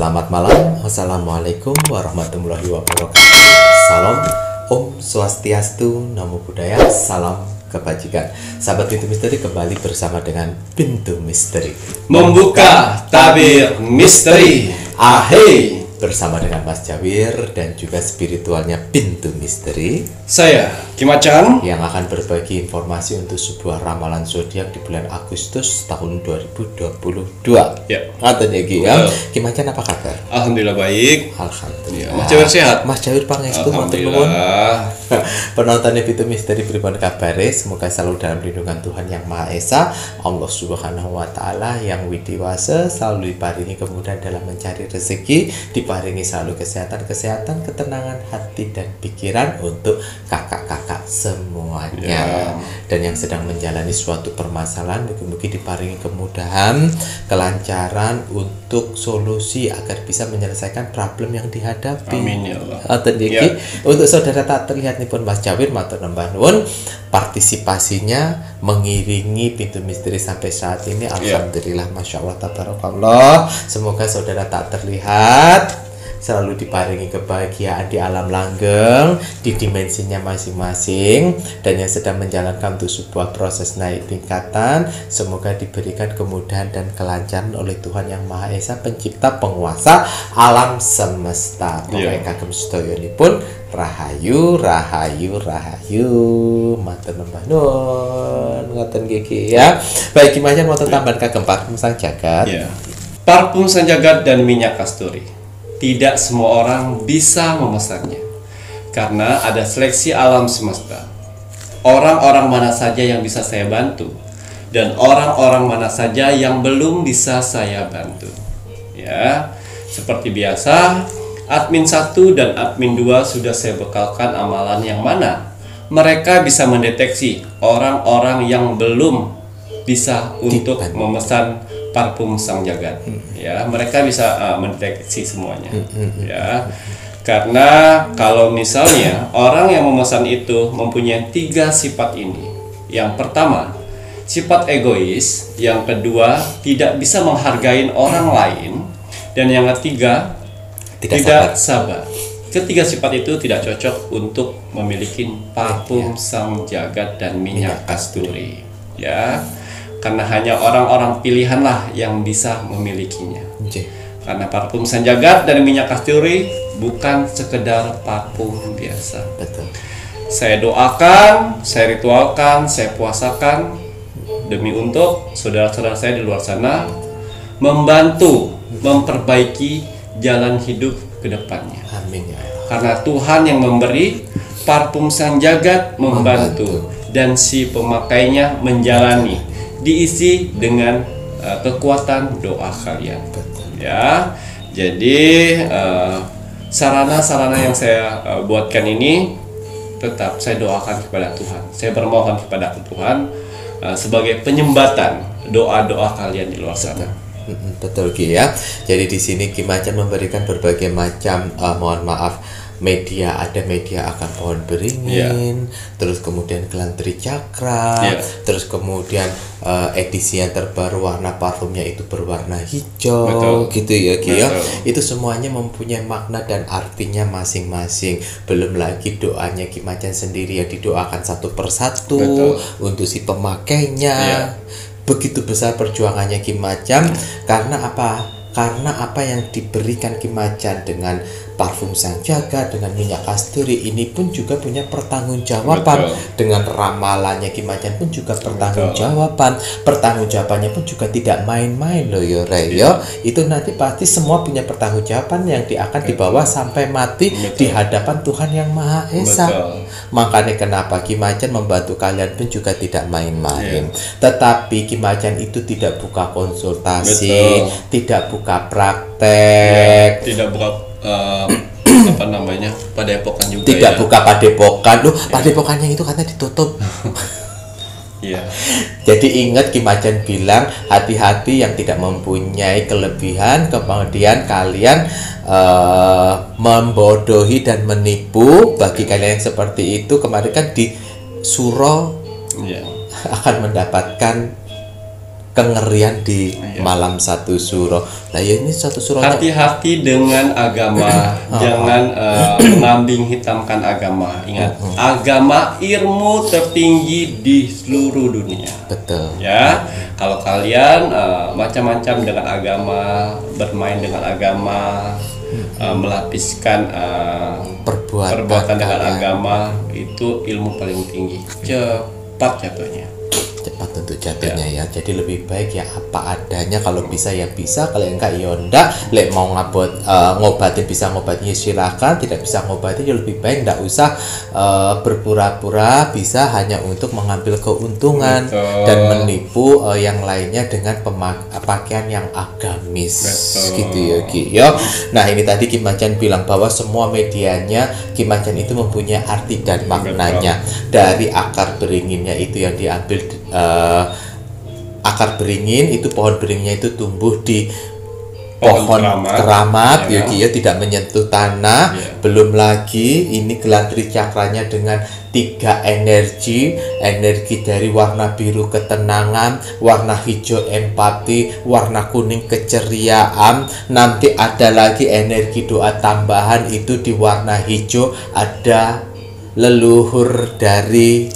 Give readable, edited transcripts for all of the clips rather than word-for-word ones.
Selamat malam, Assalamualaikum warahmatullahi wabarakatuh. Salam, Om Swastiastu, Namo Buddhaya, salam kebajikan. Sahabat Pintu Misteri kembali bersama dengan Pintu Misteri Membuka tabir misteri. Ahei, bersama dengan Mas Jawir dan juga spiritualnya Pintu Misteri saya Kimacan yang akan berbagi informasi untuk sebuah ramalan zodiak di bulan Agustus tahun 2022. Ya. Ngaten ya Ki ya. Betul. Ki Macan apa kabar? Alhamdulillah baik. Alhamdulillah. Mas Jawir sehat? Mas Jawir pangestu matur nuwun. Alhamdulillah. Penontonnya Pintu Misteri pripun kabare? Semoga selalu dalam lindungan Tuhan Yang Maha Esa, Allah Subhanahu wa taala yang widiwasa, selalu diparingi kemudahan dalam mencari rezeki, diparingi selalu kesehatan, ketenangan hati dan pikiran untuk kakak-kakak semuanya. Dan yang sedang menjalani suatu permasalahan, mungkin diparingi kemudahan, kelancaran untuk solusi agar bisa menyelesaikan problem yang dihadapi. Amin ya Allah. Ya. Untuk saudara tak terlihat nih pun Mas Jawir matur nembah nuwun, partisipasinya mengiringi Pintu Misteri sampai saat ini. Alhamdulillah, Masya Allah, tabarakallah. Semoga saudara tak terlihat selalu diparingi kebahagiaan di alam langgeng, di dimensinya masing-masing, dan yang sedang menjalankan untuk sebuah proses naik tingkatan, semoga diberikan kemudahan dan kelancaran oleh Tuhan Yang Maha Esa, pencipta penguasa alam semesta. Pokoknya kagem sedoyonipun rahayu matur nembah nuwun ngoten nggih ya. Baik, gimana mau tambahan kagem parfum sang jagat? Parfum sang jagat dan minyak kasturi. Tidak semua orang bisa memesannya karena ada seleksi alam semesta. Orang-orang mana saja yang bisa saya bantu dan orang-orang mana saja yang belum bisa saya bantu. Ya, seperti biasa, admin 1 dan admin 2 sudah saya bekalkan amalan yang mana mereka bisa mendeteksi orang-orang yang belum bisa untuk memesan parfum sang jagat. Ya, mereka bisa mendeteksi semuanya. Ya, karena kalau misalnya orang yang memesan itu mempunyai 3 sifat ini. Yang pertama, sifat egois. Yang kedua, tidak bisa menghargai orang lain. Dan yang ketiga, tidak sabar. Ketiga sifat itu tidak cocok untuk memiliki parfum sang jagat dan minyak kasturi. Ya, karena hanya orang-orang pilihanlah yang bisa memilikinya. Karena parfum sang jagat dan minyak kasturi bukan sekedar parfum biasa. Betul. Saya doakan, saya ritualkan, saya puasakan demi untuk saudara-saudara saya di luar sana membantu memperbaiki jalan hidup ke depannya. Amin ya Allah. Karena Tuhan yang memberi, parfum sang jagat membantu, dan si pemakainya menjalani, diisi dengan kekuatan doa kalian. Ya, jadi sarana-sarana yang saya buatkan ini tetap saya doakan kepada Tuhan. Saya bermohon kepada Tuhan sebagai penyembatan doa-doa kalian di luar sana. Betul Ki ya. Jadi di sini Ki Macan memberikan berbagai macam mohon maaf media, ada media akan pohon beringin, terus kemudian gelang tricakra, terus kemudian edisi yang terbaru warna parfumnya itu berwarna hijau. Gitu ya Ki ya. Itu semuanya mempunyai makna dan artinya masing-masing. Belum lagi doanya Ki Macan sendiri yang didoakan satu persatu untuk si pemakainya. Begitu besar perjuangannya Ki Macan. Karena apa? Karena apa yang diberikan Ki Macan dengan parfum sang jagat, dengan minyak kasturi ini pun juga punya pertanggungjawaban. Dengan ramalannya Ki Macan pun juga pertanggungjawaban. Pertanggungjawabannya pun juga tidak main-main loh yo Reyo. Itu nanti pasti semua punya pertanggungjawaban yang akan dibawa sampai mati di hadapan Tuhan Yang Maha Esa. Makanya kenapa Ki Macan membantu kalian pun juga tidak main-main. Tetapi Ki Macan itu tidak buka konsultasi, tidak buka praktek, tidak buka apa namanya, padepokan juga. Tidak buka padepokan. Loh, padepokannya itu katanya ditutup. Jadi ingat Ki Macan bilang hati-hati yang tidak mempunyai kelebihan, kemudian kalian membodohi dan menipu. Bagi kalian yang seperti itu, kemarin kan di Suro akan mendapatkan kengerian di malam satu suro. Lah ya ini satu suro. Hati-hati dengan agama, jangan mengambing hitamkan agama. Ingat, agama ilmu tertinggi di seluruh dunia. Betul. Ya, kalau kalian macam-macam dengan agama, bermain dengan agama, melapiskan perbuatan dengan agama, itu ilmu paling tinggi. Cepat jatuhnya. Cepat untuk jatuhnya ya. Jadi lebih baik ya apa adanya, kalau bisa ya bisa, kalau enggak ya enggak. Lek mau ngobatin bisa ngobatin ya silakan, tidak bisa ngobatin ya lebih baik enggak usah berpura-pura bisa hanya untuk mengambil keuntungan. Betul. Dan menipu yang lainnya dengan pakaian yang agamis. Betul. Gitu ya Ki. Yo. Nah, ini tadi Ki Macan bilang bahwa semua medianya Ki Macan itu mempunyai arti dan maknanya. Betul. Dari akar beringinnya itu yang diambil akar beringin itu, pohon beringinnya itu tumbuh di pohon keramat ya, tidak menyentuh tanah. Belum lagi ini gelantri cakranya dengan 3 energi dari warna biru ketenangan, warna hijau empati, warna kuning keceriaan. Nanti ada lagi energi doa tambahan itu di warna hijau, ada leluhur dari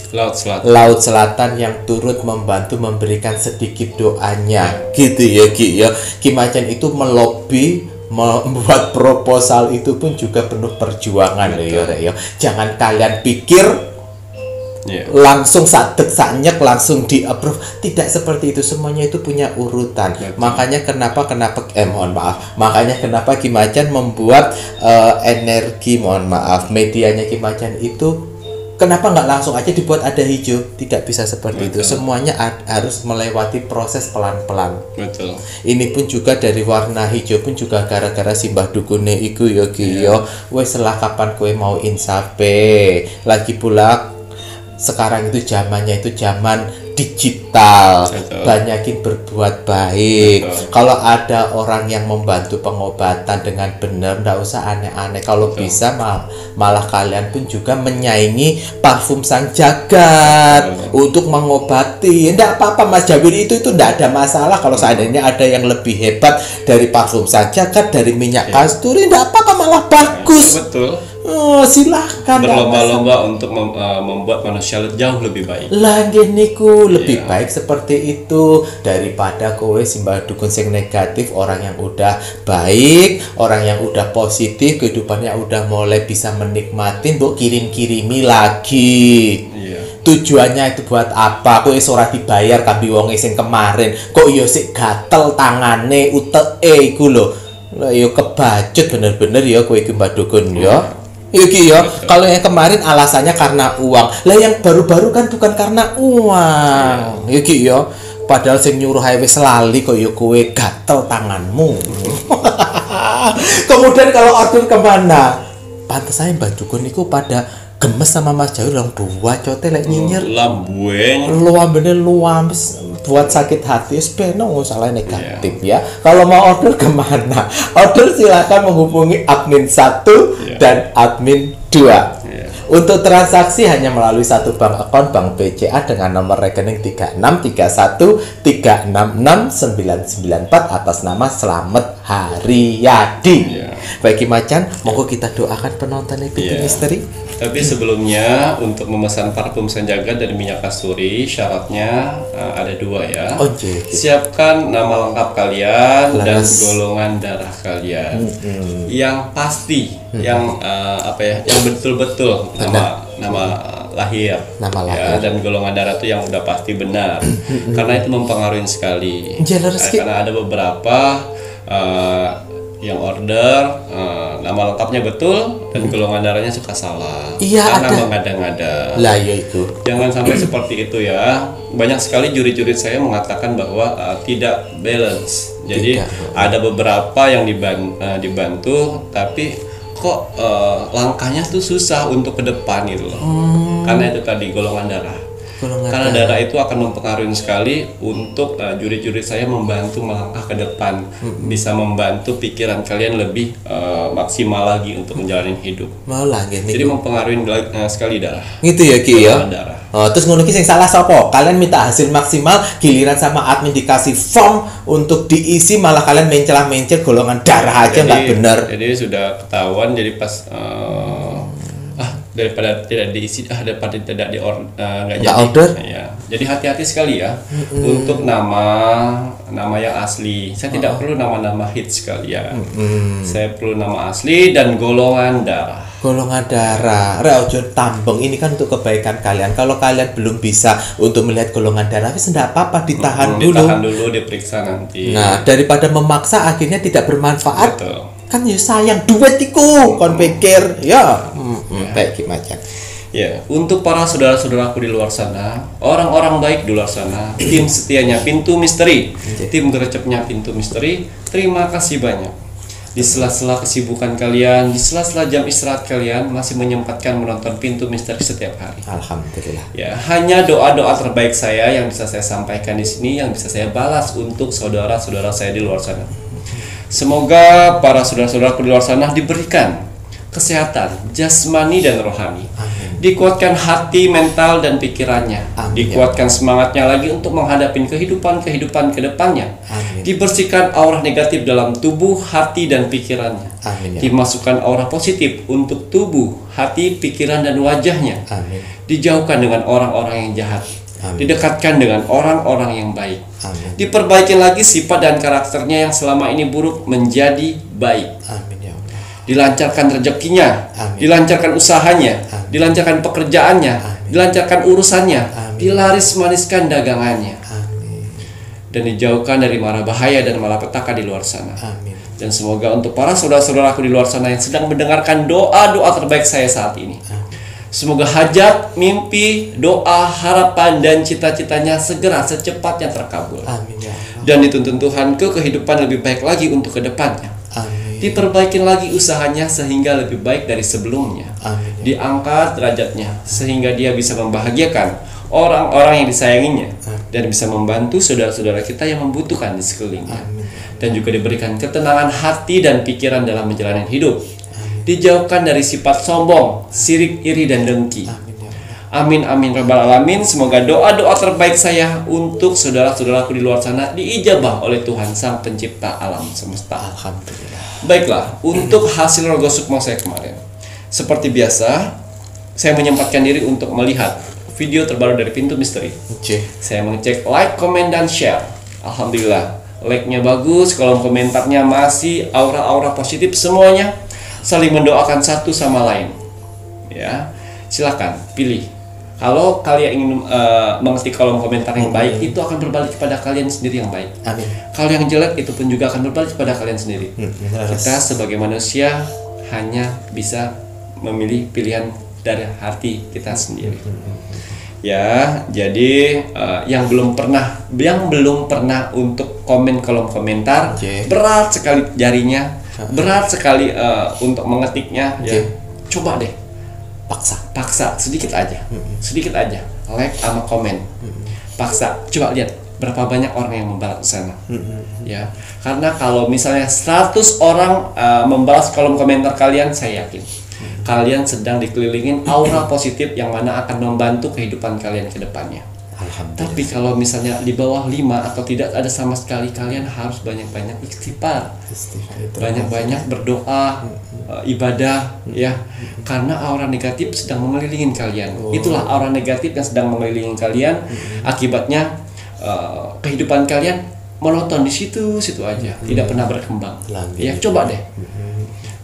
Laut Selatan yang turut membantu memberikan sedikit doanya. Gitu ya Ki ya. Ki Macan itu melobi, membuat proposal itu pun juga penuh perjuangan ya. Jangan kalian pikir langsung sadek-sanyek langsung di approve. Tidak seperti itu, semuanya itu punya urutan. Makanya kenapa makanya kenapa Ki Macan membuat medianya Ki Macan itu kenapa nggak langsung aja dibuat ada hijau? Tidak bisa seperti itu. Semuanya harus melewati proses pelan-pelan. Betul. Ini pun juga dari warna hijau pun juga gara-gara simbah dukune iku ya Ki yo. Wes selah kapan kowe mau insape. Lagi pula sekarang itu zamannya itu zaman digital. Betul. Banyakin berbuat baik. Betul. Kalau ada orang yang membantu pengobatan dengan benar, nggak usah aneh-aneh. Kalau bisa malah kalian pun juga menyaingi parfum sang jagat untuk mengobati. Nggak apa-apa Mas Jawir, itu nggak ada masalah. Kalau seandainya ada yang lebih hebat dari parfum sang jagat, dari minyak kasturi, nggak apa-apa, malah bagus. Betul. Silahkan berlomba-lomba untuk membuat manusia jauh lebih baik. Niku lebih baik seperti itu daripada kowe simbah dukun sing negatif. Orang yang udah baik, orang yang udah positif, kehidupannya udah mulai bisa menikmati, mbok kirim-kirimi lagi. Tujuannya itu buat apa? Kowe ora dibayar kambi wong sing kemarin. Kok yo sik gatel tangane uteke iku lho. Lah yo kebacut bener-bener ya kowe iki Mbak Dukun ya. Iki ya, kalau yang kemarin alasannya karena uang. Lah yang baru-baru kan bukan karena uang. Iki ya, padahal sing nyuruh ae wis lali kok ya kowe gatel tanganmu. Kemudian kalau order kemana? Pantes ae Mbak Dukun niku pada gemes sama Mas Jawir lang dua cote lek nyinyir. Lambene luames buat sakit hati, sebenarnya nggak salah negatif ya. Kalau mau order kemana? Order silakan menghubungi admin 1 dan admin 2. Untuk transaksi hanya melalui satu bank akun Bank BCA dengan nomor rekening 3631366994 atas nama Slamet Haryadi. Baik Ki Macan, monggo kita doakan penonton Epic Misteri. Tapi sebelumnya untuk memesan parfum Sanjaga dari minyak kasturi syaratnya ada 2 ya. Siapkan nama lengkap kalian dan golongan darah kalian. Yang pasti, yang yang betul-betul nama lahir, ya, dan golongan darah itu yang udah pasti benar. Karena itu mempengaruhi sekali. Karena ada beberapa yang order nama lengkapnya betul dan golongan darahnya suka salah. Karena mengada-ngada. Lah ya itu. Jangan sampai seperti itu ya. Banyak sekali juri-juri saya mengatakan bahwa tidak balance. Jadi ada beberapa yang dibantu tapi kok langkahnya tuh susah untuk ke depan gitu loh. Karena itu tadi golongan darah. Karena darah itu akan mempengaruhi sekali untuk juri-juri saya membantu melangkah ke depan, bisa membantu pikiran kalian lebih maksimal lagi untuk menjalani hidup. Jadi mempengaruhi sekali darah. Gitu ya Ki ya. Darah. Terus ngono ki sing salah sapa? Kalian minta hasil maksimal, giliran sama admin dikasih form untuk diisi malah kalian mencela-mencel golongan darah aja nggak benar. Jadi sudah ketahuan, jadi pas daripada tidak diisi, daripada tidak nggak jadi order. Ya. Jadi hati-hati sekali ya untuk nama yang asli. Saya tidak perlu nama-nama hits sekalian. Saya perlu nama asli dan golongan darah. Golongan darah, ojo tambeng, ini kan untuk kebaikan kalian. Kalau kalian belum bisa untuk melihat golongan darah, tidak apa-apa, ditahan dulu. Ditahan dulu, diperiksa nanti. Nah, daripada memaksa akhirnya tidak bermanfaat. Betul. Kan ya sayang duit iku, kon pikir ya. Kayak gimana? Ya, untuk para saudara-saudaraku di luar sana, orang-orang baik di luar sana, tim setianya Pintu Misteri, tim gerecepnya Pintu Misteri, terima kasih banyak. Di sela-sela kesibukan kalian, di sela-sela jam istirahat kalian masih menyempatkan menonton Pintu Misteri setiap hari. Alhamdulillah. Ya, hanya doa-doa terbaik saya yang bisa saya sampaikan di sini, yang bisa saya balas untuk saudara-saudara saya di luar sana. Semoga para saudara-saudaraku di luar sana diberikan kesehatan jasmani dan rohani. Amin. Dikuatkan hati, mental, dan pikirannya. Amin. Dikuatkan semangatnya lagi untuk menghadapi kehidupan ke depannya. Amin. Dibersihkan aura negatif dalam tubuh, hati, dan pikirannya. Amin, ya. Dimasukkan aura positif untuk tubuh, hati, pikiran, dan wajahnya. Amin. Dijauhkan dengan orang-orang yang jahat. Amin. Didekatkan dengan orang-orang yang baik. Amin. Diperbaiki lagi sifat dan karakternya yang selama ini buruk menjadi baik. Amin ya Allah. Dilancarkan rezekinya, Amin. dilancarkan usahanya, Amin. dilancarkan pekerjaannya, Amin. dilancarkan urusannya, Amin. dilaris-maniskan dagangannya, Amin. dan dijauhkan dari mara bahaya dan malapetaka di luar sana. Amin. Dan semoga untuk para saudara-saudaraku di luar sana yang sedang mendengarkan doa-doa terbaik saya saat ini, semoga hajat, mimpi, doa, harapan, dan cita-citanya segera secepatnya terkabul. Amin ya Allah. Dan dituntun Tuhan ke kehidupan lebih baik lagi untuk kedepannya. Amin. Diperbaikin lagi usahanya sehingga lebih baik dari sebelumnya. Amin. Diangkat derajatnya sehingga dia bisa membahagiakan orang-orang yang disayanginya dan bisa membantu saudara-saudara kita yang membutuhkan di sekelilingnya. Amin. Dan juga diberikan ketenangan hati dan pikiran dalam menjalani hidup. Dijauhkan dari sifat sombong, sirik, iri, dan dengki. Amin ya Allah. Amin amin rabbal alamin. Semoga doa-doa terbaik saya untuk saudara-saudaraku di luar sana diijabah oleh Tuhan Sang Pencipta alam semesta. Alhamdulillah. Baiklah, untuk hasil rogo sukmo saya kemarin, seperti biasa, saya menyempatkan diri untuk melihat video terbaru dari Pintu Misteri. Saya mengecek like, komen, dan share. Alhamdulillah, like-nya bagus, kolom komentarnya masih aura-aura positif semuanya, saling mendoakan satu sama lain. Ya, silakan pilih. Kalau kalian ingin mengetik kolom komentar yang baik, itu akan berbalik kepada kalian sendiri yang baik. Amin. Kalau yang jelek, itu pun juga akan berbalik kepada kalian sendiri. Kita sebagai manusia hanya bisa memilih pilihan dari hati kita sendiri. Ya, jadi yang belum pernah untuk komen kolom komentar, berat sekali jarinya, berat sekali untuk mengetiknya. Ya, coba deh. Paksa sedikit aja like sama komen, paksa, coba lihat berapa banyak orang yang membalas ke sana. Ya, karena kalau misalnya 100 orang membalas kolom komentar kalian, saya yakin kalian sedang dikelilingin aura positif yang mana akan membantu kehidupan kalian ke depannya. Tapi kalau misalnya di bawah 5 atau tidak ada sama sekali, kalian harus banyak-banyak istighfar, banyak-banyak berdoa, ibadah, ya, karena aura negatif sedang mengelilingi kalian. Itulah aura negatif yang sedang mengelilingi kalian. Akibatnya kehidupan kalian monoton di situ aja, tidak pernah berkembang. Ya, coba deh.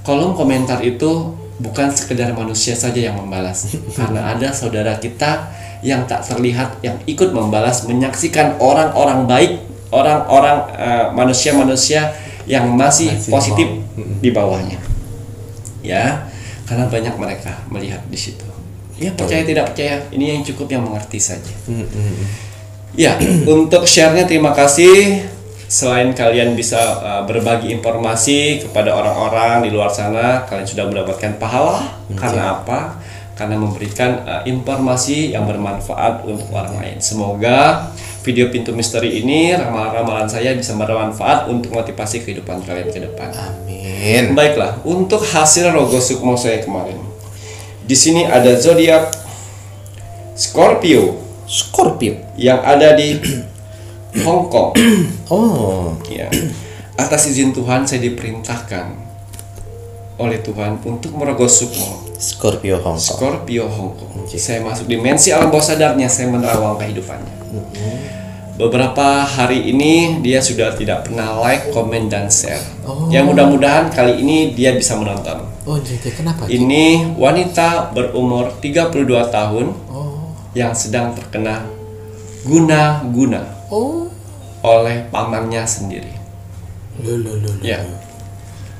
Kolom komentar itu bukan sekedar manusia saja yang membalas, karena ada saudara kita yang tak terlihat yang ikut membalas, menyaksikan orang-orang baik, orang-orang manusia-manusia yang masih positif di bawahnya. Ya, karena banyak mereka melihat di situ. Ya, percaya tidak percaya, ini yang cukup yang mengerti saja. Ya, untuk share-nya terima kasih. Selain kalian bisa berbagi informasi kepada orang-orang di luar sana, kalian sudah mendapatkan pahala. Karena apa? Karena memberikan informasi yang bermanfaat untuk orang lain. Semoga video Pintu Misteri ini, ramalan-ramalan saya bisa bermanfaat untuk motivasi kehidupan kalian ke depan. Amin. Baiklah, untuk hasil rogo sukmo saya kemarin. Di sini ada zodiak Scorpio yang ada di Hong Kong. Ya. Atas izin Tuhan saya diperintahkan oleh Tuhan untuk merogoh sukmo Scorpio Hong Kong. Saya masuk dimensi alam bawah sadarnya, saya menerawang kehidupannya. Beberapa hari ini dia sudah tidak pernah like, comment, dan share. Yang mudah-mudahan kali ini dia bisa menonton. Jadi kenapa? Ini wanita berumur 32 tahun yang sedang terkena guna-guna oleh pamannya sendiri. Ya,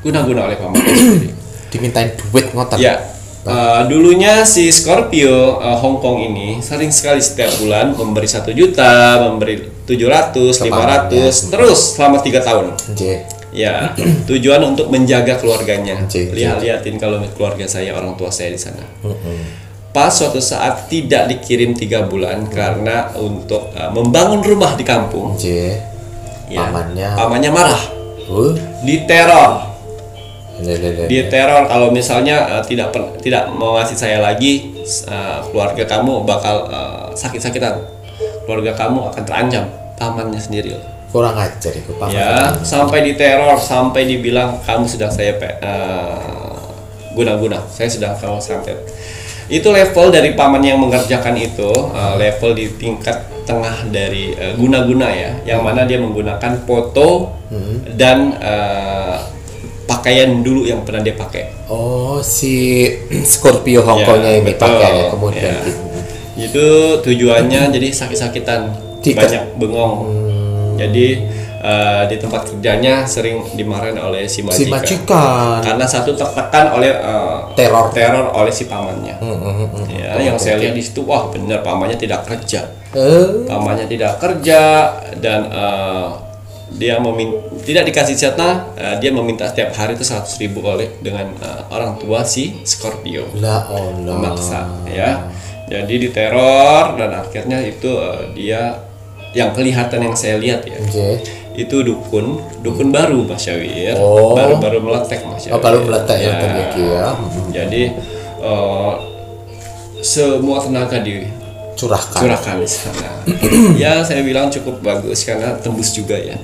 guna-guna oleh pamannya sendiri. Dimintain duit ngotot. Ya. Dulunya si Scorpio Hong Kong ini sering sekali setiap bulan memberi 1 juta, memberi 700, 500, terus selama 3 tahun. Ya, tujuan untuk menjaga keluarganya. Lihatin kalau keluarga saya, orang tua saya di sana. Pas suatu saat tidak dikirim 3 bulan karena untuk membangun rumah di kampung. Ya, pamannya marah, diteror kalau misalnya tidak mau ngasih saya lagi, keluarga kamu bakal sakit-sakitan, keluarga kamu akan terancam. Pamannya sendiri kurang ajar itu paman. Ya, sampai diteror, sampai dibilang kamu sedang saya guna-guna, saya sedang kamu santet. Itu level dari paman yang mengerjakan itu, level di tingkat tengah dari guna-guna ya, yang mana dia menggunakan foto dan pakaian dulu yang pernah dia pakai. Si Scorpio Hong Kongnya ini pakai kemudian. Ya. Itu tujuannya jadi sakit-sakitan, banyak bengong. Jadi di tempat kerjanya sering dimarahin oleh si majikan. Karena satu tertekan oleh teror oleh si pamannya. Ya, yang saya lihat di situ, wah benar pamannya tidak kerja. Pamannya tidak kerja dan dia tidak dikasih jatah, dia meminta setiap hari itu 100.000 dengan orang tua si Scorpio. Memaksa ya. Jadi diteror dan akhirnya itu dia yang kelihatan yang saya lihat ya. Itu dukun baru Mas Syawir. Baru meletek Mas Syawir. Baru meletek ya terjadi ya. Jadi semua tenaga curahkan di sana. Ya, saya bilang cukup bagus karena tembus juga ya.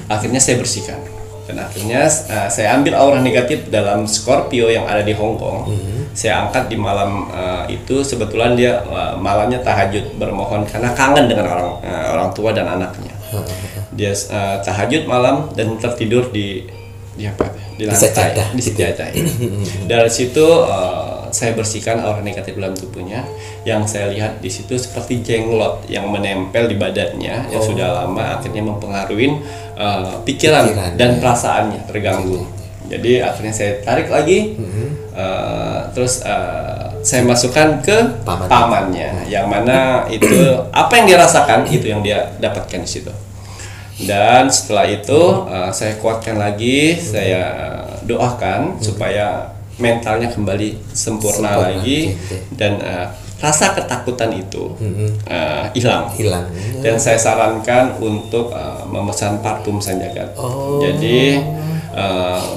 Akhirnya saya bersihkan dan akhirnya saya ambil aura negatif dalam Scorpio yang ada di Hong Kong. Saya angkat di malam itu. Sebetulnya dia malamnya tahajud bermohon karena kangen dengan orang tua dan anaknya. Dia tahajud malam dan tertidur di lantai, di sejadah. Dari situ saya bersihkan aura negatif dalam tubuhnya. Yang saya lihat di situ seperti jenglot yang menempel di badannya yang sudah lama, akhirnya mempengaruhi pikiran dan perasaannya terganggu. Jadi akhirnya saya tarik lagi, terus saya masukkan ke pamannya, yang mana itu apa yang dia rasakan itu yang dia dapatkan di situ. Dan setelah itu saya kuatkan lagi, saya doakan supaya mentalnya kembali sempurna lagi dan rasa ketakutan itu hilang. Dan saya sarankan untuk memesan parfum Sanjagat. Jadi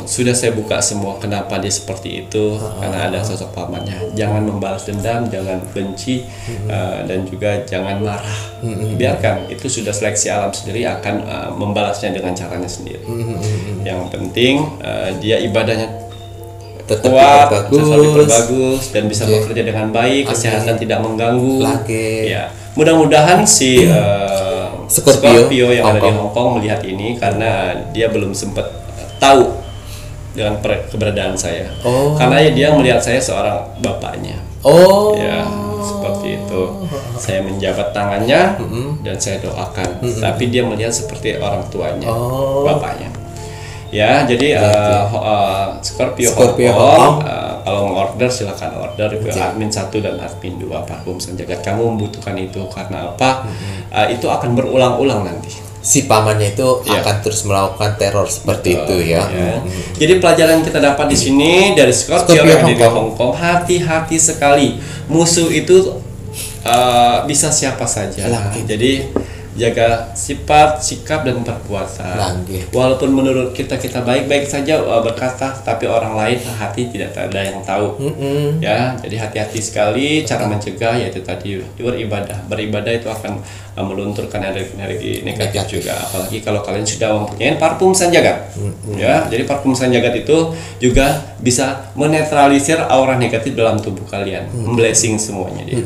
sudah saya buka semua kenapa dia seperti itu, karena ada sosok pamannya. Jangan membalas dendam, jangan benci, dan juga jangan marah. Biarkan itu sudah seleksi alam sendiri akan membalasnya dengan caranya sendiri. Yang penting dia ibadahnya kuat, bagus dan bisa bekerja dengan baik, kesehatan tidak mengganggu. Ya, mudah-mudahan si Scorpio yang ada di Hong Kong melihat ini, karena dia belum sempat tahu dengan keberadaan saya. Karena dia melihat saya seorang bapaknya. Ya, seperti itu. Saya menjabat tangannya dan saya doakan. Tapi dia melihat seperti orang tuanya, bapaknya. Ya, jadi Scorpio Hong Kong, kalau mau order silakan order ke admin 1 dan admin 2 parfum Sanjagat. Kamu membutuhkan itu karena apa? Itu akan berulang-ulang nanti. Si pamannya itu akan terus melakukan teror seperti itu ya. Jadi pelajaran yang kita dapat di sini dari Scorpio yang ada di Hong Kong, hati-hati sekali. Musuh itu bisa siapa saja. Jadi jaga sifat, sikap dan perbuatan. Langgih. Walaupun menurut kita baik-baik saja berkata, tapi orang lain hati tidak ada yang tahu. Ya, jadi hati-hati sekali. Cara mencegah yaitu tadi beribadah. Beribadah itu akan melunturkan energi negatif juga. Apalagi kalau kalian sudah mempunyai parfum Sanjagat. Ya, jadi parfum Sanjagat itu juga bisa menetralisir aura negatif dalam tubuh kalian, blessing semuanya dia.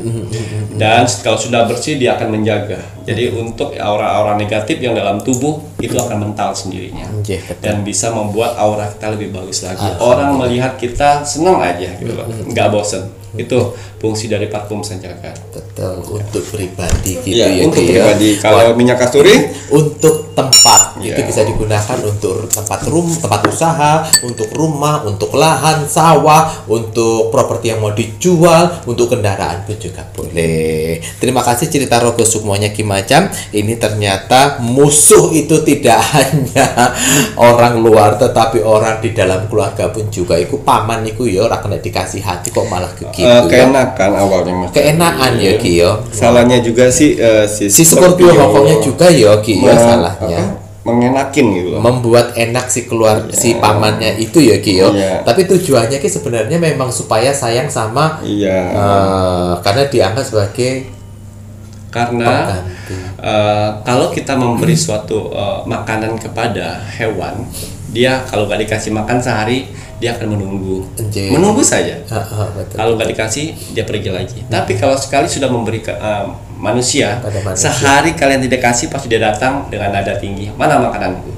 Dan kalau sudah bersih dia akan menjaga. Jadi untuk aura-aura negatif yang dalam tubuh itu akan mental sendirinya dan bisa membuat aura kita lebih bagus lagi. Orang melihat kita senang aja gitu loh, nggak bosen. Itu fungsi dari parfum Sanjagat. Betul, untuk pribadi gitu ya. Untuk gitu pribadi. Kalau minyak kasturi untuk tempat itu bisa digunakan untuk tempat usaha, untuk rumah, untuk lahan sawah, untuk properti yang mau dijual, untuk kendaraan pun juga boleh. Terima kasih cerita Rogo Sukmonya Ki Majam. Ini ternyata musuh itu tidak hanya orang luar, tetapi orang di dalam keluarga pun juga. Iku paman iku ya ora kena dikasih hati kok malah gitu. Keenakan awalnya Mas. Keenakan ya Ki ya. Salahnya juga si Scorpio Hongkongnya juga ya Ki ya salahnya. Mengenakin gitu. Membuat enak si si pamannya itu ya Ki ya. Tapi tujuannya Ki sebenarnya memang supaya sayang sama karena dianggap sebagai kalau kita memberi suatu makanan kepada hewan, dia kalau nggak dikasih makan sehari dia akan menunggu saja. Kalau nggak dikasih dia pergi lagi. Tapi kalau sekali sudah memberi ke manusia, sehari kalian tidak kasih pasti dia datang dengan nada tinggi, mana makananku.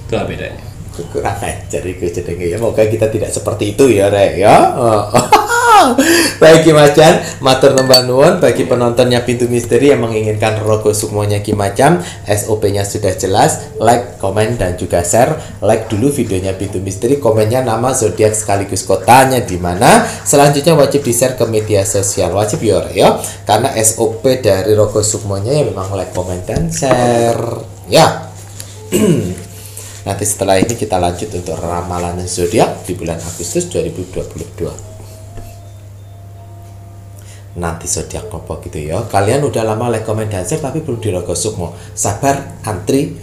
Itulah bedanya. Kurang ajar itu jadinya ya. Moga kita tidak seperti itu ya Rek ya. Baik Ki Majam, matur nembah nuwun bagi penontonnya Pintu Misteri yang menginginkan Rogo Sukmonya Ki Majam. SOP-nya sudah jelas, like, komen dan juga share. Like dulu videonya Pintu Misteri, komennya nama, zodiak sekaligus kotanya di mana. Selanjutnya wajib di-share ke media sosial, wajib ya, karena SOP dari Rogo Sukmonya ya memang like, komen dan share. Ya. Nanti setelah ini kita lanjut untuk ramalan zodiak di bulan Agustus 2022. Nanti zodiak apa gitu ya. Kalian udah lama like, komen dan share tapi belum di Rogo Sukmo. Sabar, antri.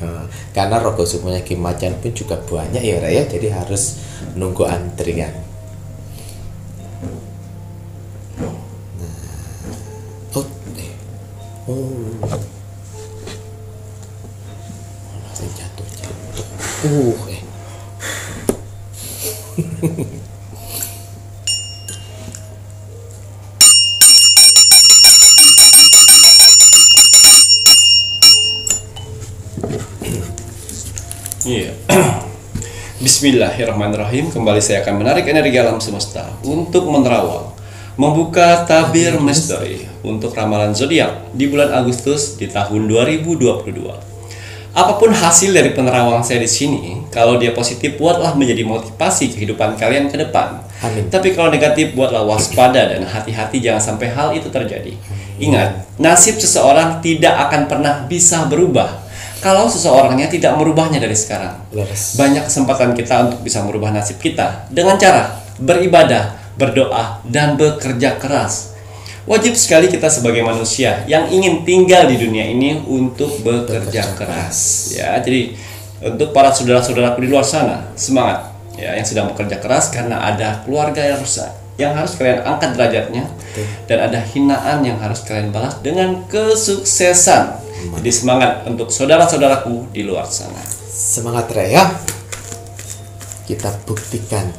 Karena Rogo Sukmonya Ki Majam pun juga banyak ya Raya, jadi harus nunggu antrian. Masih jatuh. Iya. Bismillahirrahmanirrahim. Kembali saya akan menarik energi alam semesta untuk menerawang, membuka tabir misteri untuk ramalan zodiak di bulan Agustus di tahun 2022. Apapun hasil dari penerawang saya di sini, kalau dia positif buatlah menjadi motivasi kehidupan kalian ke depan. Amin. Tapi kalau negatif buatlah waspada dan hati-hati jangan sampai hal itu terjadi. Ingat, nasib seseorang tidak akan pernah bisa berubah kalau seseorangnya tidak merubahnya dari sekarang. Banyak kesempatan kita untuk bisa merubah nasib kita dengan cara beribadah, berdoa, dan bekerja keras. Wajib sekali kita sebagai manusia yang ingin tinggal di dunia ini untuk bekerja keras. Ya, jadi untuk para saudara-saudaraku di luar sana, semangat ya yang sedang bekerja keras karena ada keluarga yang harus kalian angkat derajatnya dan ada hinaan yang harus kalian balas dengan kesuksesan. Jadi semangat untuk saudara-saudaraku di luar sana. Semangat Raya. Kita buktikan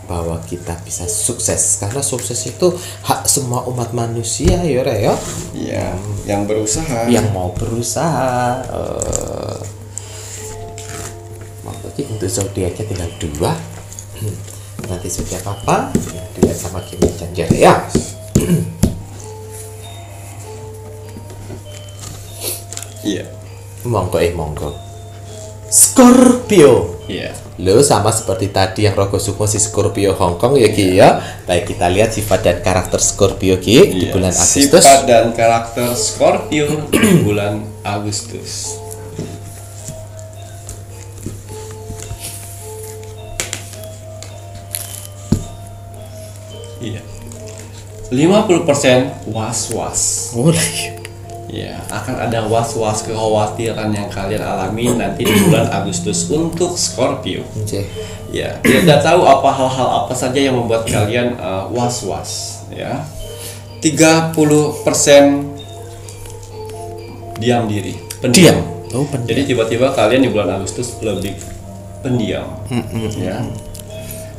bahwa kita bisa sukses, karena sukses itu hak semua umat manusia ya Raya. Iya, yang berusaha. Yang mau berusaha. Maksudnya untuk zodiaknya tinggal 2. Nanti zodiak apa? Dilihat sama Ki Majam ya. Iya. Monggo. Scorpio. Iya. Lo sama seperti tadi yang Rogo Sukmo si Scorpio Hongkong ya Ki ya. Baik, kita lihat sifat dan karakter Scorpio Ki di bulan Agustus. Sifat dan karakter Scorpio di bulan Agustus. Iya. 50% was-was. Oh, iya. Ya, akan ada was-was kekhawatiran yang kalian alami nanti di bulan Agustus untuk Scorpio. Ya, tidak tahu apa hal-hal apa saja yang membuat kalian was-was. Ya, 30% diam diri, pendiam. Pendiam. Jadi tiba-tiba kalian di bulan Agustus lebih pendiam, ya.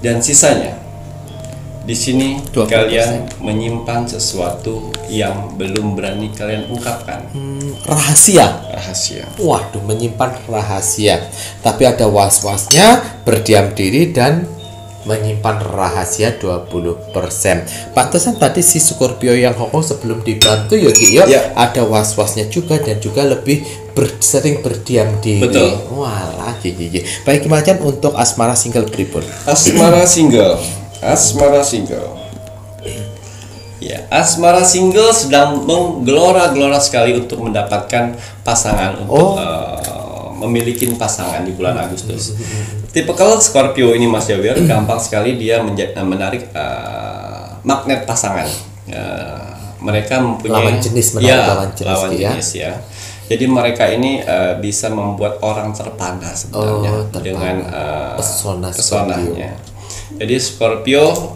Dan sisanya di sini 20%. kalian menyimpan sesuatu yang belum berani kalian ungkapkan. Rahasia. Waduh, menyimpan rahasia. Tapi ada was-wasnya, berdiam diri dan menyimpan rahasia 20%. Pantesan tadi si Scorpio yang Hongkong sebelum dibantu ya Ki ya, ada was-wasnya juga dan juga lebih sering berdiam diri. Betul. Walah, baik Macan untuk asmara single pripun? Asmara single. Ya, asmara single sedang menggelora-gelora sekali untuk mendapatkan pasangan, untuk memiliki pasangan di bulan Agustus. Tipe kalau Scorpio ini Mas Jawir gampang sekali dia menarik magnet pasangan. Mereka mempunyai lawan jenis ya. Jadi mereka ini bisa membuat orang terpana sebenarnya dengan pesonanya. Jadi Scorpio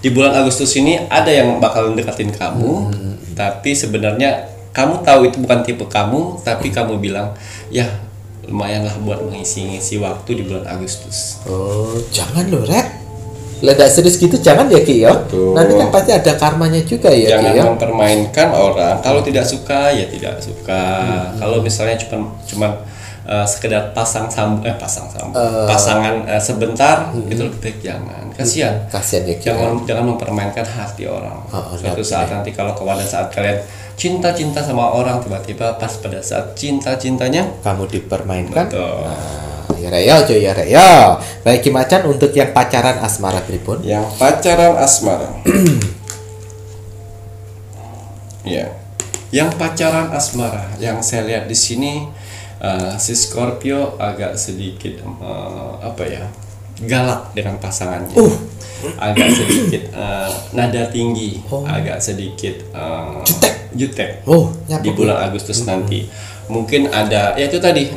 di bulan Agustus ini ada yang bakal deketin kamu, tapi sebenarnya kamu tahu itu bukan tipe kamu, tapi kamu bilang ya lumayanlah buat mengisi-ngisi waktu di bulan Agustus. Jangan loh Rek, ledak serius gitu jangan ya Ki ya. Nanti kan pasti ada karmanya juga ya Ki ya. Jangan mempermainkan orang, kalau tidak suka ya tidak suka. Kalau misalnya cuman sekedar pasangan sebentar, itu lebih baik jangan. Kasihan ya, jangan mempermainkan hati orang. Suatu saat nanti kalau pada saat kalian cinta sama orang, tiba-tiba pas pada saat cinta-cintanya kamu dipermainkan. Ya. Baik Macan untuk yang pacaran asmara pripun? Yang pacaran asmara. Ya. Yang pacaran asmara yang saya lihat di sini, si Scorpio agak sedikit galak dengan pasangannya, agak sedikit nada tinggi, agak sedikit jutek di bulan Agustus nanti. Mungkin ada ya itu tadi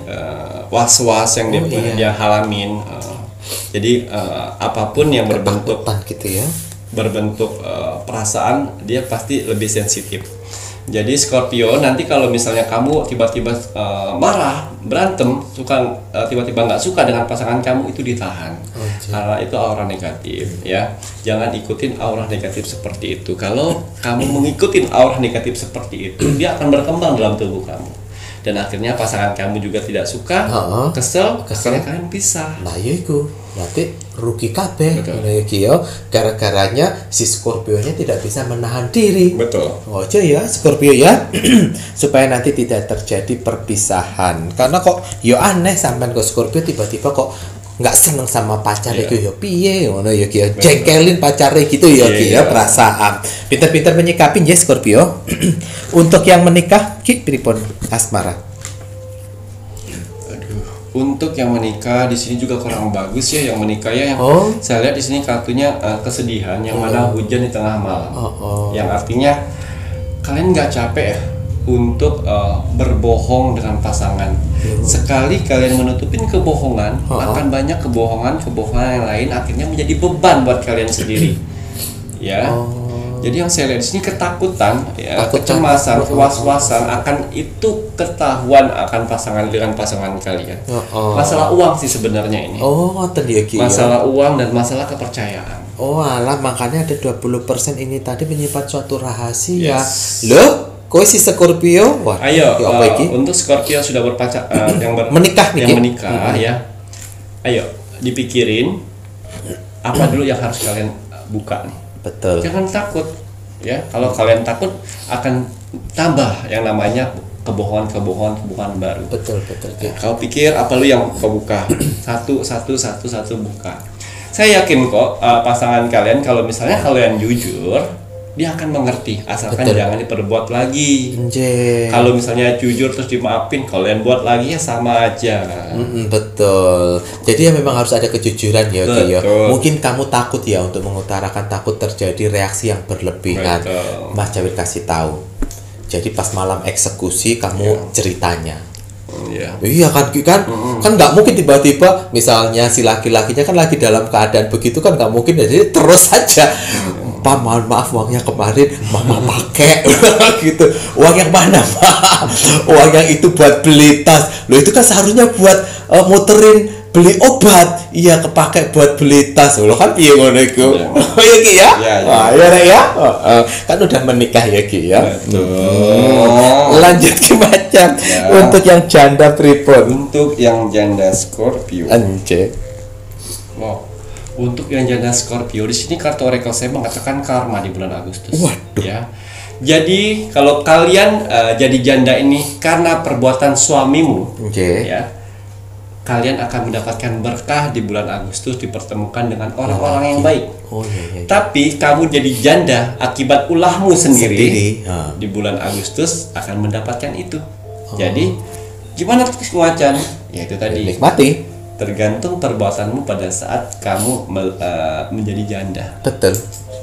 was-was yang dia halamin. Jadi apapun yang berbentuk gitu ya, berbentuk perasaan, dia pasti lebih sensitif. Jadi Scorpio nanti kalau misalnya kamu tiba-tiba marah, berantem, tiba-tiba nggak suka dengan pasangan kamu, itu ditahan. Karena itu aura negatif ya. Jangan ikutin aura negatif seperti itu. Kalau kamu mengikutin aura negatif seperti itu, dia akan berkembang dalam tubuh kamu. Dan akhirnya pasangan kamu juga tidak suka, kesel, akhirnya kalian pisah. Nah itu berarti rugi kabeh. Gara-garanya si Scorpio-nya tidak bisa menahan diri. Betul. Ya Scorpio ya, supaya nanti tidak terjadi perpisahan. Karena kok aneh sampean ke Scorpio tiba-tiba kok nggak seneng sama pacar itu ya piye ngono ya Ki, jengkelin pacarnya gitu ya Ki ya, perasaan. Pintar-pintar menyikapi ya Scorpio. Untuk yang menikah Ki pripun asmara? Untuk yang menikah di sini juga kurang bagus ya, yang menikah ya. Saya lihat di sini kartunya kesedihan, yang mana hujan di tengah malam. Yang artinya kalian nggak capek ya untuk berbohong dengan pasangan. Sekali kalian menutupin kebohongan, akan banyak kebohongan yang lain akhirnya menjadi beban buat kalian sendiri. Ya. Jadi yang saya lihat di sini ketakutan, ya, kecemasan, was-wasan akan itu ketahuan akan dengan pasangan kalian. Masalah uang sih sebenarnya ini. Masalah uang dan masalah kepercayaan. Alah, makanya ada 20% ini tadi menyimpan suatu rahasia. Loh, kok si Scorpio? Wah, ayo, untuk Scorpio sudah berpacar, menikah ya. Ayo, dipikirin apa dulu yang harus kalian buka nih. Betul. Jangan takut, ya. Kalau kalian takut akan tambah yang namanya kebohongan baru. Betul. Ya, kau pikir apa lu yang kau buka? Satu buka. Saya yakin kok pasangan kalian kalau misalnya kalian jujur, dia akan mengerti, asalkan jangan diperbuat lagi. Kalau misalnya jujur terus dimaafin, kalian buat lagi ya sama aja. Betul. Jadi ya memang harus ada kejujuran ya, Ki ya. Mungkin kamu takut ya untuk mengutarakan, takut terjadi reaksi yang berlebihan. Mas Jawir kasih tahu. Jadi pas malam eksekusi kamu ceritanya. Iya. Iya kan kan nggak mungkin tiba-tiba misalnya si laki-lakinya kan lagi dalam keadaan begitu kan nggak mungkin, jadi terus saja Pak mohon maaf uangnya kemarin mama pakai gitu. Uang yang mana Pak? Uang yang itu buat beli tas loh, itu kan seharusnya buat muterin beli obat, iya kepake buat beli tas loh kan, piye ngono iku. Oh ya Ki ya? Ya Rek ya. Kan udah menikah ya Ki ya. Lanjut ke macam untuk yang janda pripun? Untuk yang janda Scorpio. Anjir. Wow. Untuk yang janda Scorpio di sini kartu oracle saya mengatakan karma di bulan Agustus. Waduh. Ya. Jadi kalau kalian jadi janda ini karena perbuatan suamimu, ya, kalian akan mendapatkan berkah di bulan Agustus, dipertemukan dengan orang-orang yang baik. Iya. Tapi kamu jadi janda akibat ulahmu sendiri. Di bulan Agustus akan mendapatkan itu. Jadi gimana tuh Macan? Ya itu tadi. Nikmati. Tergantung perbuatanmu pada saat kamu menjadi janda. Betul.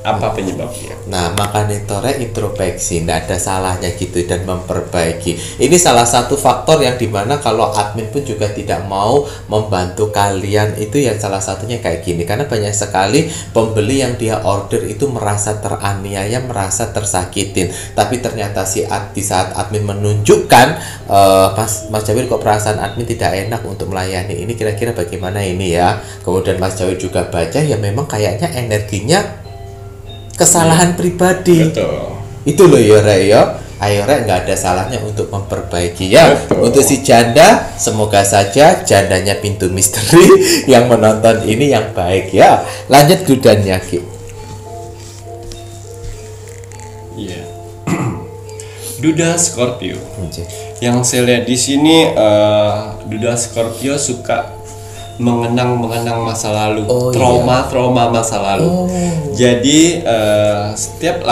Apa penyebabnya? Nah, makanya Tore introspeksi, nggak ada salahnya gitu, dan memperbaiki. Ini salah satu faktor yang dimana kalau admin pun juga tidak mau membantu kalian itu ya, salah satunya kayak gini. Karena banyak sekali pembeli yang dia order itu merasa teraniaya, merasa tersakitin. Tapi ternyata di saat admin menunjukkan Mas Jawir kok perasaan admin tidak enak untuk melayani ini, kira-kira bagaimana ini ya. Kemudian Mas Jawir juga baca ya memang kayaknya energinya kesalahan pribadi. Betul. Itu loh ya Rek ya. Ayo Rek, nggak ada salahnya untuk memperbaiki ya. Betul. Untuk si janda, semoga saja jandanya pintu misteri yang menonton ini yang baik ya. Lanjut gudannya Ki. Iya. Duda Scorpio. Yang saya lihat di sini Duda Scorpio suka mengenang masa lalu, trauma masa lalu. Jadi setiap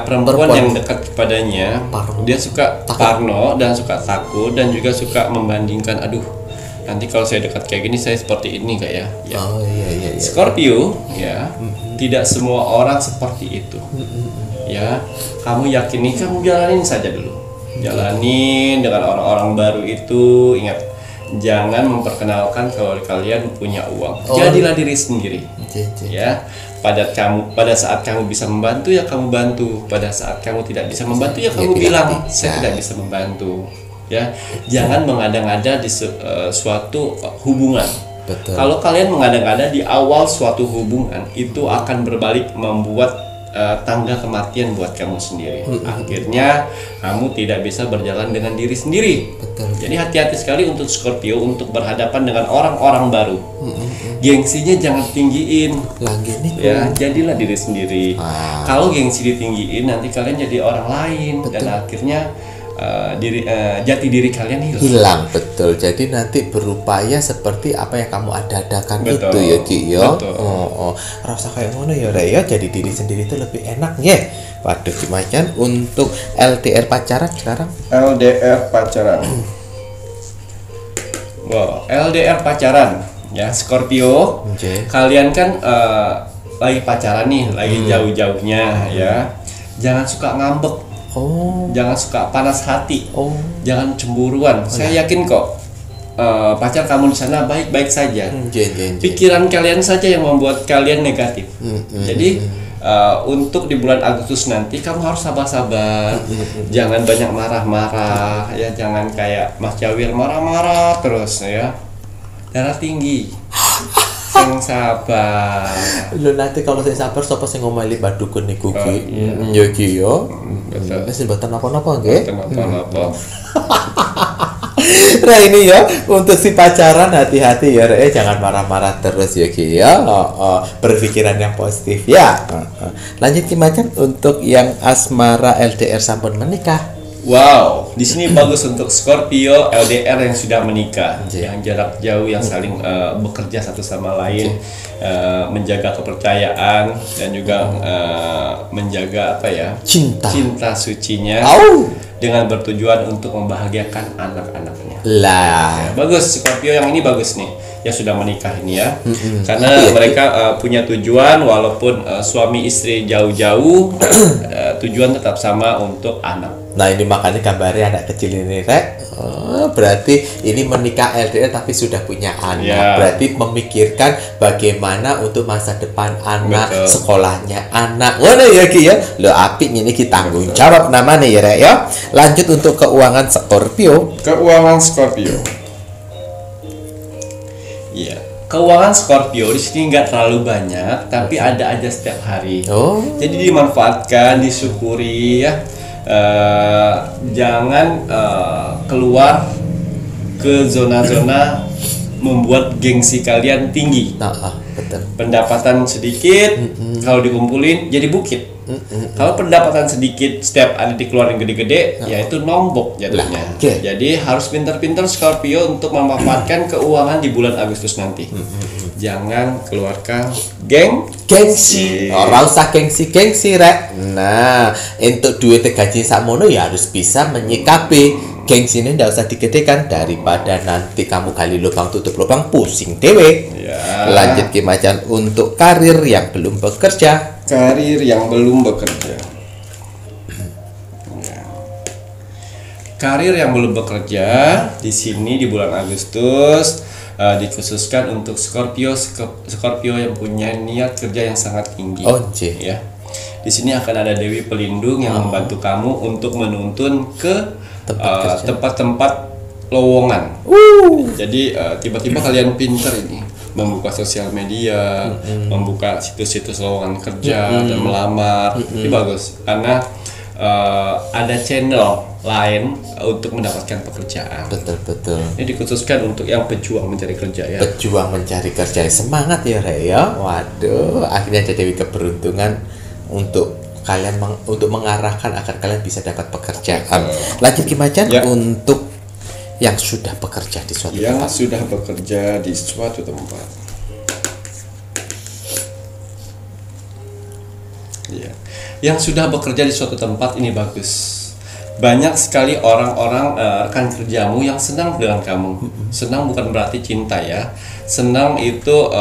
perempuan yang dekat kepadanya, dia suka parno dan suka takut dan juga suka membandingkan. Aduh, nanti kalau saya dekat kayak gini saya seperti ini kayak ya. Iya. Scorpio ya, tidak semua orang seperti itu. Ya, kamu yakini, kamu jalanin saja dulu. Jalanin dengan orang-orang baru itu. Ingat, jangan memperkenalkan kalau kalian punya uang. Jadilah diri sendiri. Ya. Pada saat kamu bisa membantu ya kamu bantu. Pada saat kamu tidak bisa membantu ya kamu bilang saya tidak bisa membantu. Ya. Jangan mengada-ngada di suatu hubungan. Betul. Kalau kalian mengada-ngada di awal suatu hubungan, itu akan berbalik membuat tangga kematian buat kamu sendiri. Akhirnya kamu tidak bisa berjalan dengan diri sendiri. Betul. Jadi hati-hati sekali untuk Scorpio untuk berhadapan dengan orang-orang baru. Gengsinya jangan tinggiin. Ya, jadilah diri sendiri. Kalau gengsi ditinggiin, nanti kalian jadi orang lain. Betul. Dan akhirnya jati diri kalian hilang. Betul. Jadi nanti berupaya seperti apa yang kamu ada-adakan itu ya Ki ya. Rasa kayak ngono ya Rek ya, jadi diri sendiri itu lebih enak ya. Waduh gimana untuk LDR pacaran sekarang? LDR pacaran. Wow, LDR pacaran ya Scorpio. Kalian kan lagi pacaran nih, lagi jauh-jauhnya ya. Jangan suka ngambek. Jangan suka panas hati. Jangan cemburuan. Saya yakin kok pacar kamu di sana baik-baik saja. Pikiran kalian saja yang membuat kalian negatif. Jadi untuk di bulan Agustus nanti kamu harus sabar-sabar. Jangan banyak marah-marah ya, jangan kayak Mas Jawir marah-marah terus ya. Darah tinggi. Sing sabar. Lu nanti kalau saya sabar sapa sing ngomeli badukun niku Ki. Ya Ki yo. Betul. Wis mboten napa-napa nggih. Napa-napa. Nah ini ya untuk si pacaran hati-hati ya Rek, jangan marah-marah terus ya Ki ya. Berpikiran yang positif ya. Lanjut Ki Macan untuk yang asmara LDR sampun menikah. Wow, di sini bagus untuk Scorpio LDR yang sudah menikah, yang jarak jauh, yang saling bekerja satu sama lain, menjaga kepercayaan dan juga menjaga cinta sucinya dengan bertujuan untuk membahagiakan anak-anaknya. Ya, bagus Scorpio yang ini bagus nih, yang sudah menikah ini ya, karena mereka punya tujuan walaupun suami istri jauh-jauh, tujuan tetap sama untuk anak. Nah ini makanya gambarnya anak kecil ini Rek. Berarti ini menikah LDR tapi sudah punya anak. Ya. Berarti memikirkan bagaimana untuk masa depan anak, Betul. sekolahnya anak. Ngono ya Ki ya. Lo apik ini kita tanggung jawab namanya ya Rek ya. Lanjut untuk keuangan Scorpio. Keuangan Scorpio. Iya. Keuangan Scorpio di sini nggak terlalu banyak, tapi ada aja setiap hari. Oh. Jadi dimanfaatkan, disyukuri ya. Jangan keluar ke zona-zona membuat gengsi kalian tinggi. Nah, betul. Pendapatan sedikit, kalau dikumpulin jadi bukit. Kalau pendapatan sedikit setiap ada dikeluarin gede-gede, yaitu nombok jatuhnya. Oke. Jadi harus pintar-pintar Scorpio untuk memanfaatkan keuangan di bulan Agustus nanti. Jangan keluarkan Gengsi. Ora usah gengsi Rek. Nah, untuk duit gaji sakmono ya harus bisa menyikapi. Gengsi ini ndak usah digedekan daripada nanti kamu gali lubang tutup lubang pusing dewe. Ya. Lanjut Ki Macan untuk karir yang belum bekerja. Karir yang belum bekerja. Ya. Karir yang belum bekerja di sini di bulan Agustus dikhususkan untuk Scorpio yang punya niat kerja yang sangat tinggi. Oke. Ya. Di sini akan ada Dewi Pelindung yang membantu kamu untuk menuntun ke tempat-tempat lowongan. Jadi tiba-tiba kalian pintar ini membuka sosial media, membuka situs-situs lowongan kerja dan melamar. Ini bagus karena ada channel lain untuk mendapatkan pekerjaan. Betul. Ini dikhususkan untuk yang pejuang mencari kerja ya. Pejuang mencari kerja, semangat ya Rek ya. Waduh, akhirnya ada Dewi keberuntungan untuk kalian untuk mengarahkan agar kalian bisa dapat pekerjaan. Lanjut Ki Macan Ya. untuk yang sudah bekerja di suatu Yang tempat. sudah bekerja di suatu tempat. Ya. Yang sudah bekerja di suatu tempat ini bagus. Banyak sekali orang-orang rekan kerjamu yang senang dengan kamu. Senang bukan berarti cinta ya. Senang itu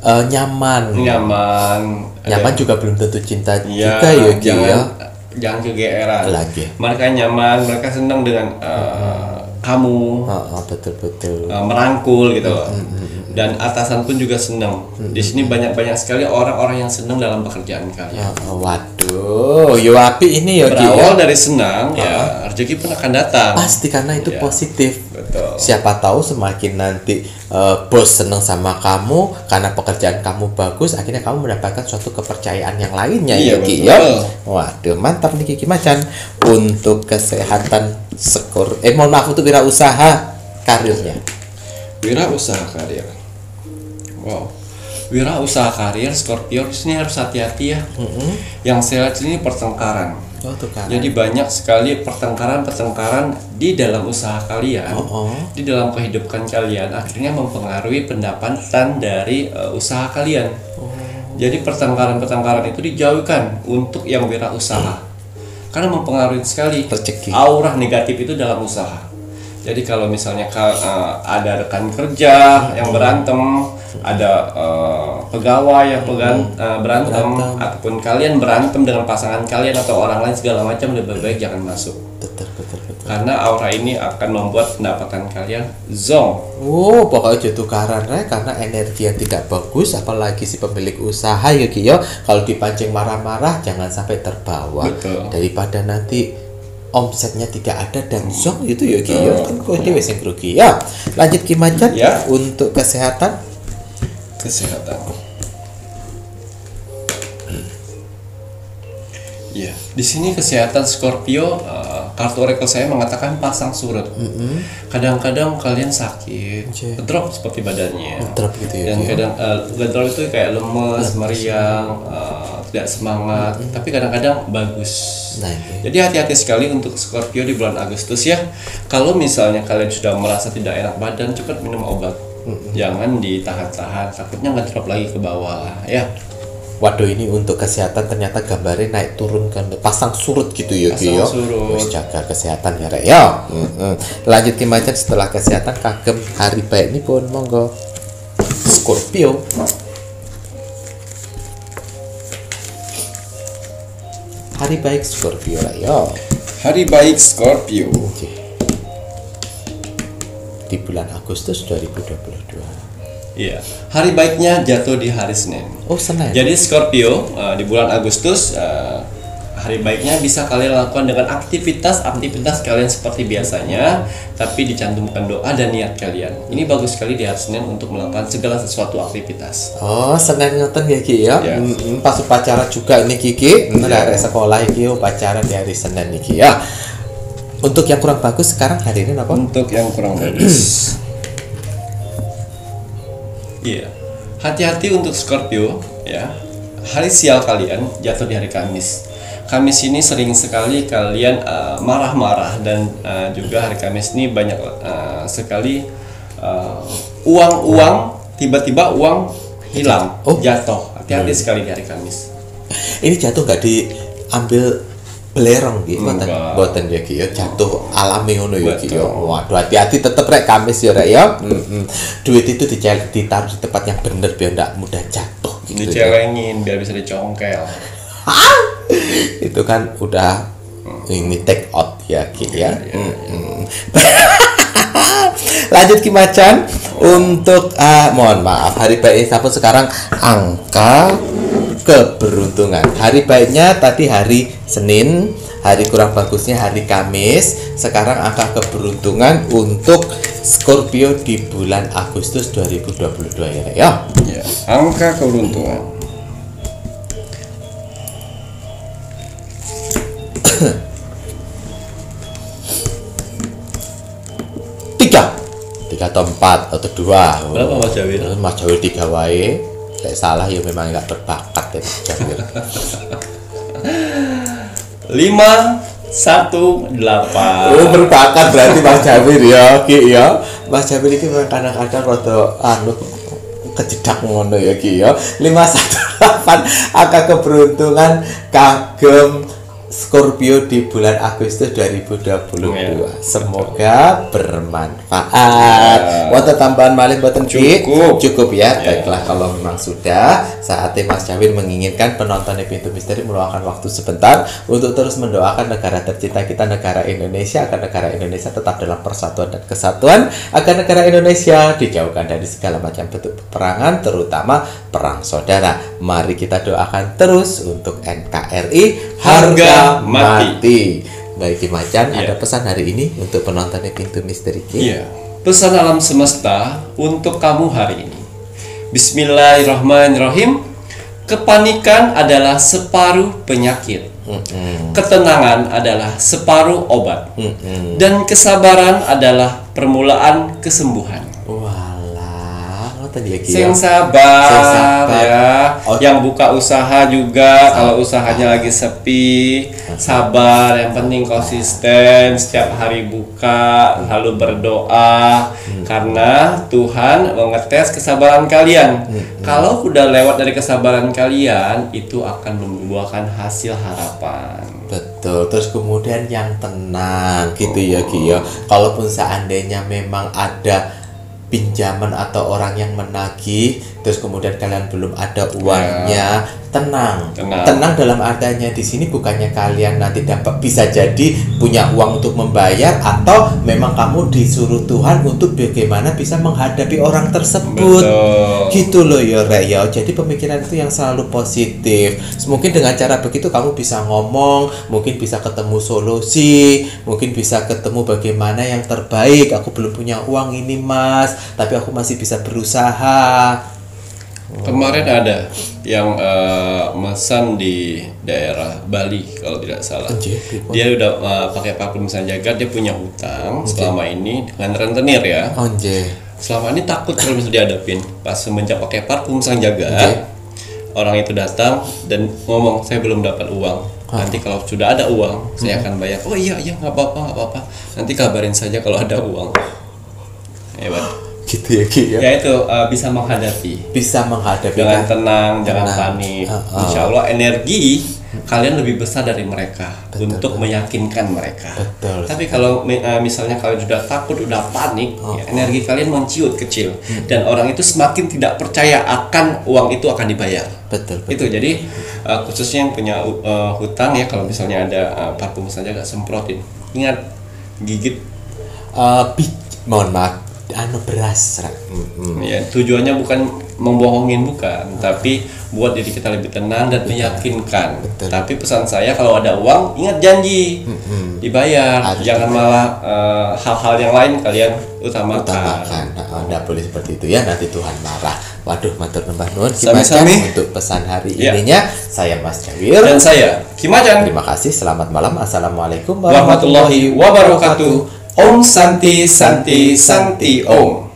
Nyaman. nyaman Juga belum tentu cinta ya, juga ya Ki ya. jangan kegeeran Lagi. mereka nyaman, mereka senang dengan kamu, Betul. merangkul gitu loh. Dan atasan pun juga senang. Di sini banyak sekali orang-orang yang senang dalam pekerjaan kalian. Waduh, yo api ini ya Ki ya. Berawal dari senang ya rezeki pun akan datang. Pasti karena itu Ya. positif. Betul. Siapa tahu semakin nanti bos senang sama kamu karena pekerjaan kamu bagus, akhirnya kamu mendapatkan suatu kepercayaan yang lainnya Iya, ya Ki betul. ya. Waduh, mantap nih Ki Macan. Untuk kesehatan mohon maaf untuk wirausaha karirnya. Wirausaha karir. Wow. Wirausaha karir Scorpio di sini harus hati-hati ya. Yang saya lihat ini pertengkaran. Jadi banyak sekali pertengkaran di dalam usaha kalian, di dalam kehidupan kalian, akhirnya mempengaruhi pendapatan dari usaha kalian. Jadi pertengkaran itu dijauhkan untuk yang wirausaha, karena mempengaruhi sekali Rezeki. aura negatif itu dalam usaha. Jadi kalau misalnya ada rekan kerja yang berantem, ada pegawai yang berantem, ataupun kalian berantem dengan pasangan kalian atau orang lain segala macam, lebih baik jangan masuk. Betul. Karena aura ini akan membuat pendapatan kalian zonk. Pokoknya tukaran karena energi yang tidak bagus, apalagi si pemilik usaha ya Ki ya. Kalau dipancing marah-marah jangan sampai terbawa. Betul. Daripada nanti omsetnya tidak ada dan zonk itu ya Ki ya. Kan kok dhewe sing rugi ya. Lanjut Ki Macan Ya. untuk kesehatan. Ya, di sini kesehatan Scorpio, kartu oracle saya mengatakan pasang surut. Kadang-kadang kalian sakit, drop seperti badannya. Drop gitu ya. Dan kadang drop itu kayak lemes, meriang, tidak semangat, tapi kadang-kadang bagus. Nah, ini. Jadi hati-hati sekali untuk Scorpio di bulan Agustus ya. Kalau misalnya kalian sudah merasa tidak enak badan, cepat minum obat. Jangan ditahan-tahan, takutnya nggak drop lagi ke bawah ya. Waduh, ini untuk kesehatan ternyata gambarnya naik turun kan, pasang surut gitu ya Ki ya. Pasang surut. Wis jaga kesehatan ya Rek ya. Lanjut Ki Macan setelah kesehatan kagem hari baik ini pun monggo. Scorpio. Hari baik Scorpio lah yo. Hari baik Scorpio. Oke. Di bulan Agustus 2022. Iya, hari baiknya jatuh di hari Senin. Oh, Senin. Jadi Scorpio di bulan Agustus hari baiknya bisa kalian lakukan dengan aktivitas kalian seperti biasanya, tapi dicantumkan doa dan niat kalian. Ini bagus sekali di hari Senin untuk melakukan segala sesuatu aktivitas. Oh, Senin ngoten ya Ki ya. Ya. Pas upacara juga ini Kiki. Dari sekolah iki upacara di hari Senin iki ya. Untuk yang kurang bagus sekarang hari ini apa? Untuk yang kurang bagus. Iya. Hati-hati untuk Scorpio ya. Hari sial kalian jatuh di hari Kamis. Kamis ini sering sekali kalian marah-marah dan juga hari Kamis ini banyak sekali uang tiba-tiba uang hilang, jatuh. Hati-hati sekali di hari Kamis. Ini jatuh nggak diambil belerong gitu, boten ya Ki ya, jatuh alami ngono ya Ki ya. Waduh, hati-hati tetep rek Kamis ya rek ya. Duit itu ditaruh di tempat yang bener biar nggak mudah jatuh gitu. Dicelengin biar bisa dicongkel. Itu kan udah ini take out ya Ki ya. Lanjut Ki Macan untuk mohon maaf, hari baik siapa sekarang angka keberuntungan. Hari baiknya tadi hari Senin, hari kurang bagusnya hari Kamis. Sekarang angka keberuntungan untuk Scorpio di bulan Agustus 2022 ya. Ya, angka keberuntungan. Tiga atau 4 atau 2. Berapa Mas Jawir? Mas Jawir 3 wae. Lek salah ya memang nggak berbakat ya Mas Jawir. 5, 1, 8. Oh, berbakat berarti Mas Jawir ya, Ki ya. Mas Jawir iki memang kadang-kadang rada kejedak ngono ya Ki ya. 518 angka keberuntungan kagem Scorpio di bulan Agustus 2022. Semoga bermanfaat. Wonten tambahan malih boten Ki? Cukup ya. Baiklah kalau memang sudah, saatnya Mas Jawir menginginkan penonton Pintu Misteri meluangkan waktu sebentar untuk terus mendoakan negara tercinta kita, negara Indonesia, agar negara Indonesia tetap dalam persatuan dan kesatuan, agar negara Indonesia dijauhkan dari segala macam bentuk peperangan, terutama perang saudara. Mari kita doakan terus untuk NKRI harga mati. Baik Ki Macan, ada pesan hari ini untuk penonton Pintu Misteri Ki? Iya. Pesan alam semesta untuk kamu hari ini. Bismillahirrahmanirrahim. Kepanikan adalah separuh penyakit. Ketenangan adalah separuh obat. Dan kesabaran adalah permulaan kesembuhan. Sing sabar ya. Yang buka usaha juga kalau usahanya lagi sepi, sabar. Yang penting konsisten, setiap hari buka, lalu berdoa, karena Tuhan mengetes kesabaran kalian. Kalau udah lewat dari kesabaran kalian, itu akan membuahkan hasil harapan. Betul. Terus kemudian yang tenang gitu ya Ki ya. Kalaupun seandainya memang ada pinjaman atau orang yang menagih, terus kemudian kalian belum ada uangnya, tenang dalam artinya di sini bukannya kalian nanti dapat bisa jadi punya uang untuk membayar, atau memang kamu disuruh Tuhan untuk bagaimana bisa menghadapi orang tersebut. Betul. Gitu loh ya Rek ya. Jadi pemikiran itu yang selalu positif. Mungkin dengan cara begitu kamu bisa ngomong, mungkin bisa ketemu solusi, mungkin bisa ketemu bagaimana yang terbaik. Aku belum punya uang ini Mas, tapi aku masih bisa berusaha. Kemarin ada yang mesan di daerah Bali kalau tidak salah. Dia udah pakai parfum Sanjagat, dia punya hutang selama ini dengan rentenir ya. Selama ini takut kalau misalnya dihadapin. Pas semenjak pakai parfum Sanjagat, orang itu datang dan ngomong, saya belum dapat uang. Nanti kalau sudah ada uang, saya akan bayar. Oh iya nggak apa-apa. Nanti kabarin saja kalau ada uang. Hebat. Gitu ya Ki ya. Ya itu bisa menghadapi dengan tenang, jangan panik. Insya Allah energi kalian lebih besar dari mereka. Betul, untuk betul. meyakinkan mereka. Betul. Tapi kalau misalnya kalian sudah takut, udah panik, ya, energi kalian menciut kecil, dan orang itu semakin tidak percaya akan uang itu akan dibayar. Betul, betul. Itu jadi khususnya yang punya hutang ya, kalau misalnya ada parfum saja gak semprotin, ingat gigit. Mohon maaf, beras. Ya, tujuannya bukan membohongin, bukan, tapi buat diri kita lebih tenang dan meyakinkan. Betul. Tapi pesan saya, kalau ada uang, ingat janji, dibayar. Jangan malah hal-hal yang lain kalian utamakan. Nggak boleh seperti itu ya, nanti Tuhan marah. Waduh, matur nuwun nuwun Sami-sami. untuk pesan hari Ya. ininya. Saya Mas Jawir Dan saya Kimacan. Terima kasih, selamat malam. Assalamualaikum Warahmatullahi wabarakatuh. Om Santi Santi Santi Om.